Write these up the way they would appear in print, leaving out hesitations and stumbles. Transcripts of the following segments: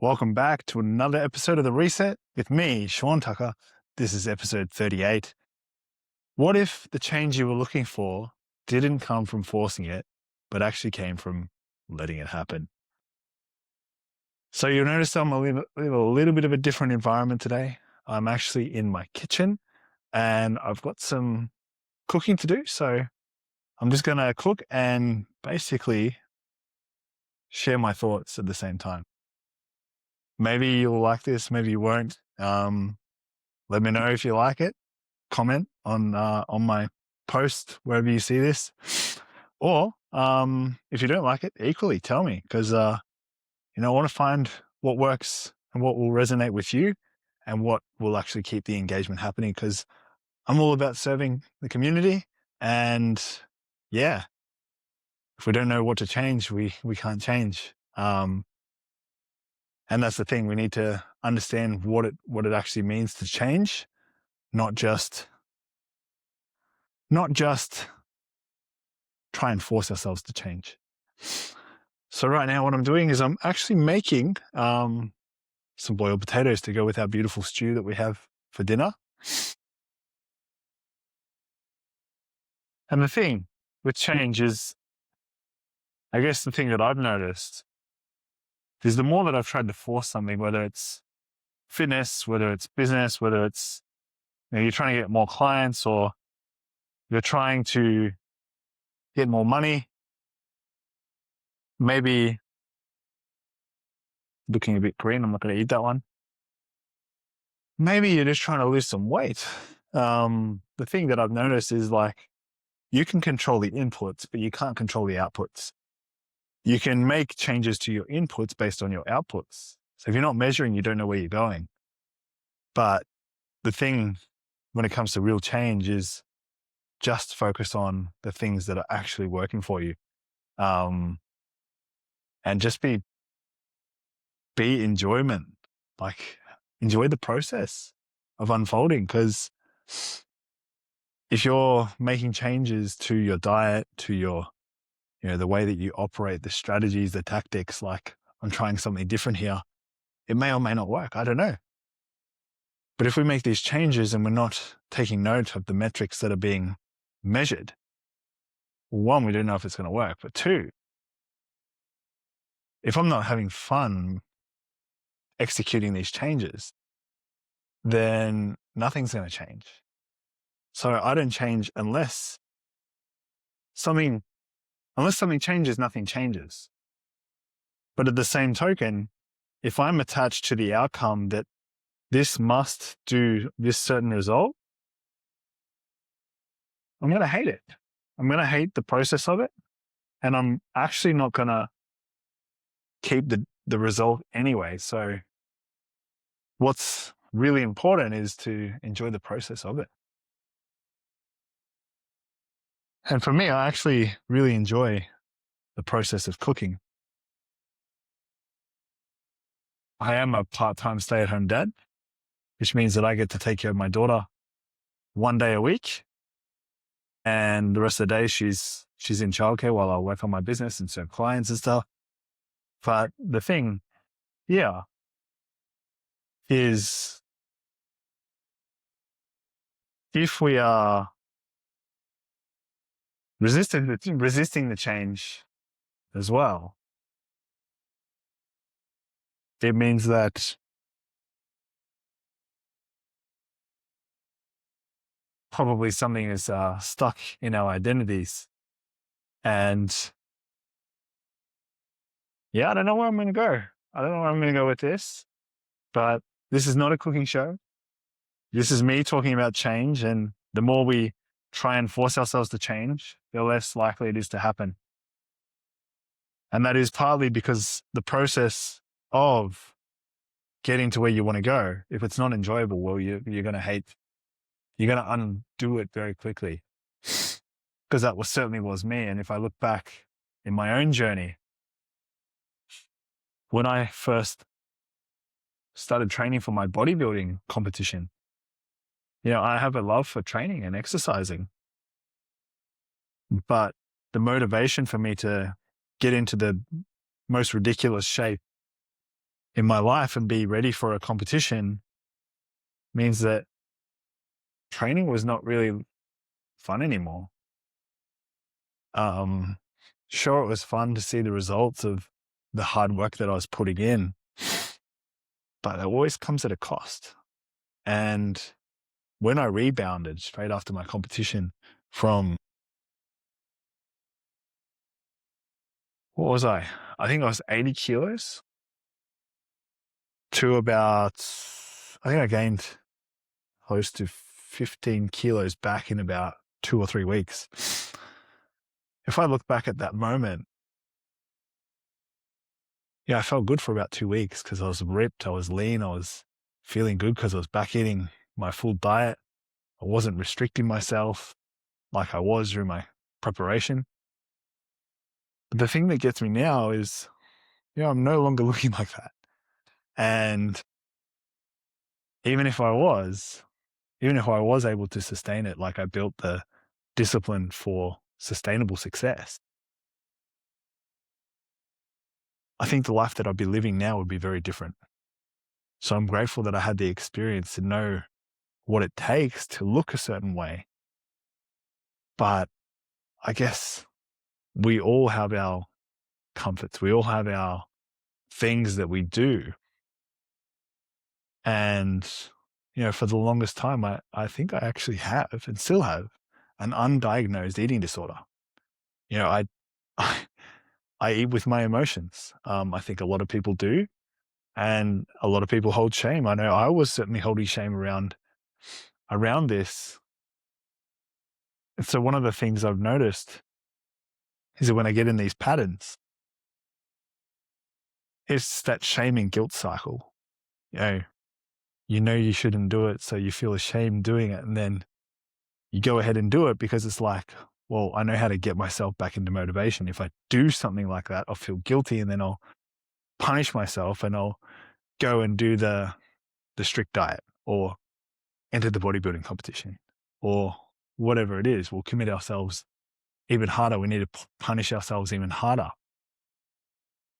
Welcome back to another episode of The Reset with me, Sean Tucker. This is episode 38. What if the change you were looking for didn't come from forcing it, but actually came from letting it happen? So you'll notice I'm a little bit of a different environment today. I'm actually in my kitchen and I've got some cooking to do. So I'm just going to cook and basically share my thoughts at the same time. Maybe you'll like this, maybe you won't. Let me know if you like it. Comment on my post wherever you see this, or if you don't like it, equally tell me, because I want to find what works and what will resonate with you, and what will actually keep the engagement happening. Because I'm all about serving the community, and yeah, if we don't know what to change, we can't change. And that's the thing. We need to understand what it actually means to change, not just try and force ourselves to change. So right now what I'm doing is I'm actually making some boiled potatoes to go with our beautiful stew that we have for dinner. And the thing with change is, I guess the thing that I've noticed is the more that I've tried to force something, whether it's fitness, whether it's business, whether it's, you're trying to get more clients, or you're trying to get more money, maybe looking a bit green, I'm not going to eat that one. Maybe you're just trying to lose some weight. The thing that I've noticed is, like, you can control the inputs, but you can't control the outputs. You can make changes to your inputs based on your outputs. So if you're not measuring, you don't know where you're going. But the thing when it comes to real change is just focus on the things that are actually working for you. And just be enjoyment, like enjoy the process of unfolding. Because if you're making changes to your diet, to your, the way that you operate, the strategies, the tactics, like, I'm trying something different here, it may or may not work. I don't know. But if we make these changes and we're not taking note of the metrics that are being measured, one, we don't know if it's going to work. But two, if I'm not having fun executing these changes, then nothing's going to change. So I don't change unless something changes, nothing changes. But at the same token, if I'm attached to the outcome that this must do this certain result, I'm going to hate it. I'm going to hate the process of it. And I'm actually not going to keep the result anyway. So what's really important is to enjoy the process of it. And for me, I actually really enjoy the process of cooking. I am a part-time stay-at-home dad, which means that I get to take care of my daughter one day a week. And the rest of the day, she's in childcare while I work on my business and serve clients and stuff. But the thing, is if we are resisting the change as well, it means that probably something is stuck in our identities. And I don't know where I'm going to go. I don't know where I'm going to go with this, but this is not a cooking show. This is me talking about change. And the more we try and force ourselves to change, the less likely it is to happen. And that is partly because the process of getting to where you want to go, if it's not enjoyable, well, you're going to undo it very quickly. Because that certainly was me. And if I look back in my own journey, when I first started training for my bodybuilding competition, I have a love for training and exercising. But the motivation for me to get into the most ridiculous shape in my life and be ready for a competition means that training was not really fun anymore. Sure, it was fun to see the results of the hard work that I was putting in, but it always comes at a cost. And when I rebounded straight after my competition from, what was I? I think I was 80 kilos to about, I think I gained close to 15 kilos back in about 2 or 3 weeks. If I look back at that moment, yeah, I felt good for about 2 weeks because I was ripped, I was lean, I was feeling good because I was back eating my full diet. I wasn't restricting myself like I was during my preparation. But the thing that gets me now is, I'm no longer looking like that. And even if I was able to sustain it, like I built the discipline for sustainable success, I think the life that I'd be living now would be very different. So I'm grateful that I had the experience to know what it takes to look a certain way. But I guess we all have our comforts. We all have our things that we do. And, for the longest time, I think I actually have and still have an undiagnosed eating disorder. I, I, I eat with my emotions. I think a lot of people do. And a lot of people hold shame. I know I was certainly holding shame around this. And so one of the things I've noticed is that when I get in these patterns, it's that shame and guilt cycle. You shouldn't do it, so you feel ashamed doing it. And then you go ahead and do it because it's like, well, I know how to get myself back into motivation. If I do something like that, I'll feel guilty and then I'll punish myself and I'll go and do the strict diet or enter the bodybuilding competition or whatever it is. We'll commit ourselves even harder. We need to punish ourselves even harder.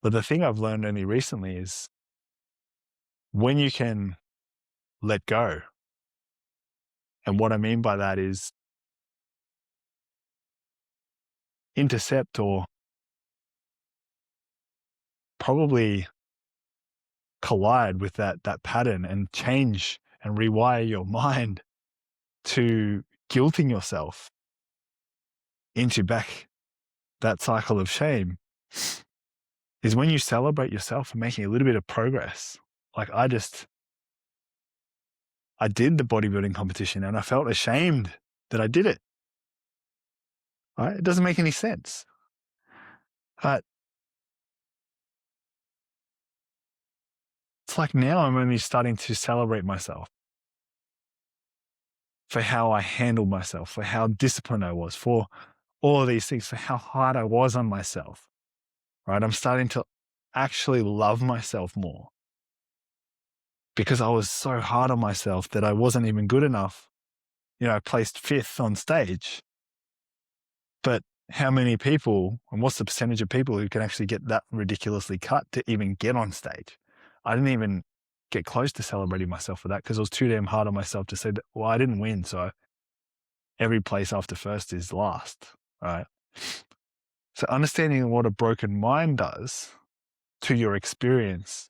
But the thing I've learned only recently is when you can let go. And what I mean by that is intercept or probably collide with that pattern and change and rewire your mind to guilting yourself into back that cycle of shame is when you celebrate yourself for making a little bit of progress. Like I did the bodybuilding competition and I felt ashamed that I did it. Right? It doesn't make any sense. But it's like now I'm only starting to celebrate myself for how I handled myself, for how disciplined I was, for all of these things, for how hard I was on myself, right? I'm starting to actually love myself more because I was so hard on myself that I wasn't even good enough. I placed 5th on stage, but how many people and what's the percentage of people who can actually get that ridiculously cut to even get on stage? I didn't even get close to celebrating myself for that because I was too damn hard on myself to say that, well, I didn't win. So every place after first is last, right? So understanding what a broken mind does to your experience,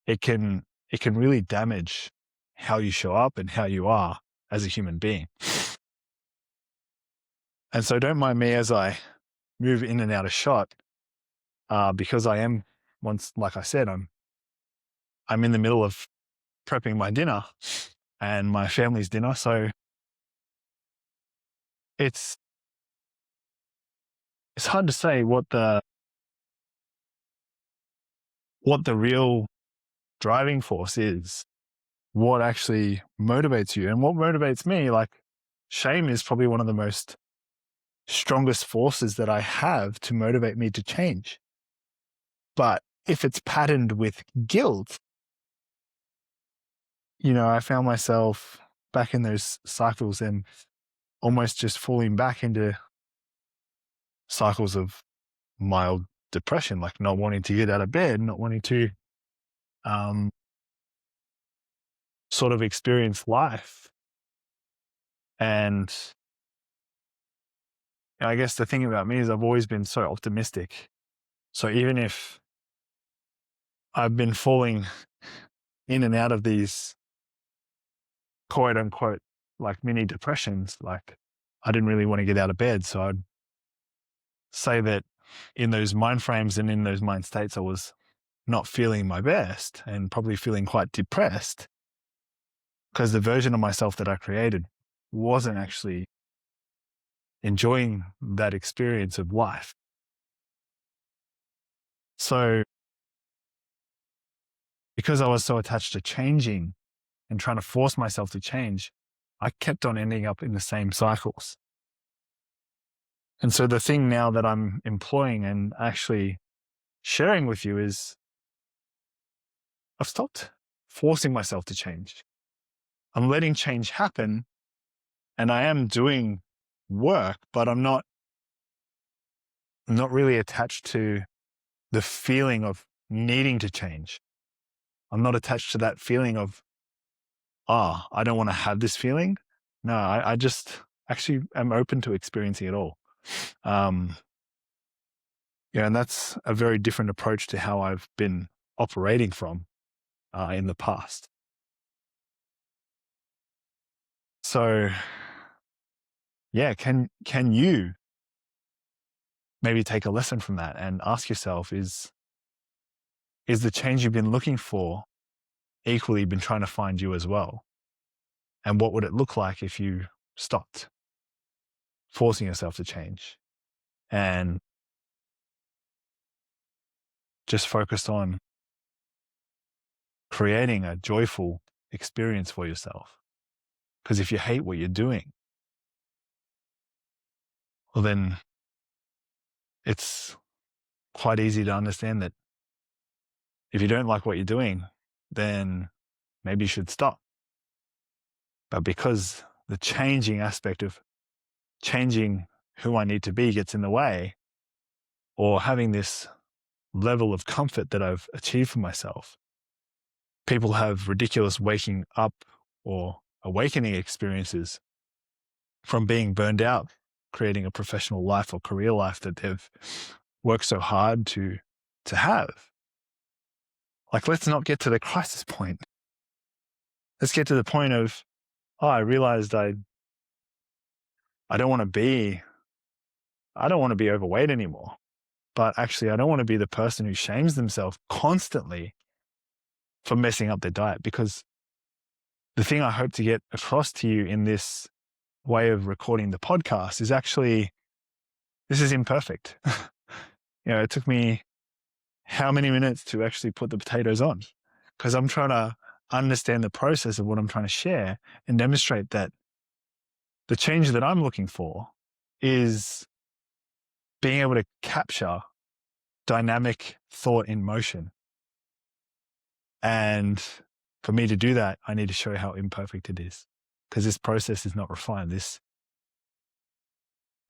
it can really damage how you show up and how you are as a human being. And so don't mind me as I move in and out of shot, because I am, like I said, I'm in the middle of prepping my dinner and my family's dinner. So it's hard to say what the real driving force is, what actually motivates you. And what motivates me, like shame is probably one of the most strongest forces that I have to motivate me to change. But if it's patterned with guilt, I found myself back in those cycles and almost just falling back into cycles of mild depression, like not wanting to get out of bed, not wanting to sort of experience life. And I guess the thing about me is I've always been so optimistic. So even if I've been falling in and out of these quote unquote like mini depressions, like I didn't really want to get out of bed. So I'd say that in those mind frames and in those mind states, I was not feeling my best and probably feeling quite depressed because the version of myself that I created wasn't actually enjoying that experience of life. So because I was so attached to changing and trying to force myself to change, I kept on ending up in the same cycles. And so the thing now that I'm employing and actually sharing with you is I've stopped forcing myself to change. I'm letting change happen and I am doing work, but I'm not really attached to the feeling of needing to change. I'm not attached to that feeling of, I don't want to have this feeling. No, I just actually am open to experiencing it all. Yeah, and that's a very different approach to how I've been operating from in the past. So, yeah, can you maybe take a lesson from that and ask yourself, is the change you've been looking for equally been trying to find you as well? And what would it look like if you stopped forcing yourself to change and just focused on creating a joyful experience for yourself? Because if you hate what you're doing, well, then it's quite easy to understand that if you don't like what you're doing, then maybe you should stop. But because the changing aspect of changing who I need to be gets in the way, or having this level of comfort that I've achieved for myself, people have ridiculous waking up or awakening experiences from being burned out, creating a professional life or career life that they've worked so hard to have. Like, let's not get to the crisis point. Let's get to the point of, I realized I don't want to be overweight anymore. But actually, I don't want to be the person who shames themselves constantly for messing up their diet, because the thing I hope to get across to you in this way of recording the podcast is actually, this is imperfect. It took me how many minutes to actually put the potatoes on, because I'm trying to understand the process of what I'm trying to share and demonstrate that the change that I'm looking for is being able to capture dynamic thought in motion. And for me to do that, I need to show how imperfect it is, because this process is not refined. This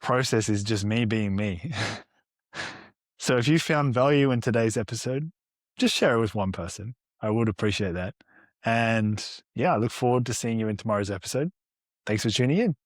process is just me being me. So if you found value in today's episode, just share it with one person. I would appreciate that. And yeah, I look forward to seeing you in tomorrow's episode. Thanks for tuning in.